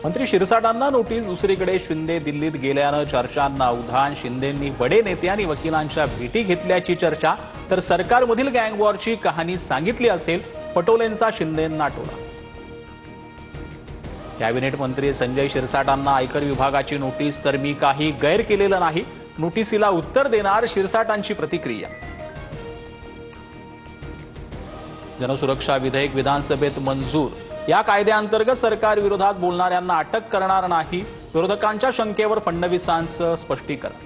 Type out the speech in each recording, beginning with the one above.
मंत्री शिरसाटांना नोटीस। दुसरीकडे शिंदे दिल्लीत गेल्यानं चर्चांना उधाण। शिंदेंनी बडे नेते आणि वकिलांच्या भेटी घेतल्याची चर्चा। तर सरकारमधील गँगवॉरची कहाणी सांगितली असेल, पटोलेंचा शिंदेंना टोला। कॅबिनेट मंत्री संजय शिरसाटांना आयकर विभागाची नोटीस। तर मी काही गैर केलेलं नाही, नोटीसीला उत्तर देणार, शिरसाटांची प्रतिक्रिया। जनसुरक्षा विधेयक विधानसभेत मंजूर। या कायद्याअंतर्गत सरकार विरोधात बोलणाऱ्यांना अटक करणार नाही। विरोधकांच्या शंकेवर फडणवीसांचं स्पष्टीकरण।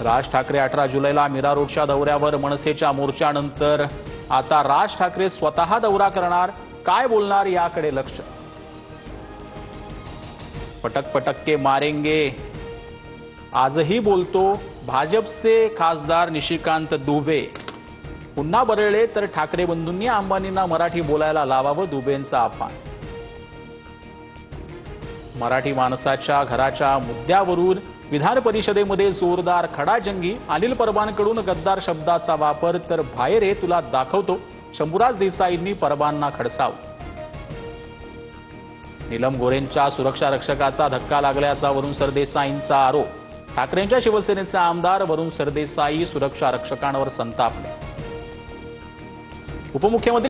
राज ठाकरे 18 जुलैला मीरा रोडच्या दौऱ्यावर। मनसेच्या मोर्चानंतर आता राज ठाकरे स्वतः दौरा करणार। काय बोलणार याकडे लक्ष। पटक पटक के मारेंगे आजही बोलतो भाजपचे खासदार निशिकांत दुबे। पुन्हा बरळले तर ठाकरे बंधूंनी अंबानींना मराठी बोलायला लावावं, दुबेंचं आव्हान। मराठी माणसाच्या घराच्या मुद्द्यावरून विधान परिषदेमध्ये जोरदार खडाजंगी। अनिल परबांकडून गद्दार शब्दाचा वापर। तर बाहेर ये तुला दाखवतो, शंभूराज देसाईंनी परबांना खडसावलं। नीलम गोरेंच्या सुरक्षा रक्षकाचा धक्का लागल्याचा वरुण सरदेसाईंचा आरोप। ठाकरेंच्या शिवसेनेचे आमदार वरुण सरदेसाई सुरक्षा रक्षकांवर संतापले। उपमुख्यमंत्री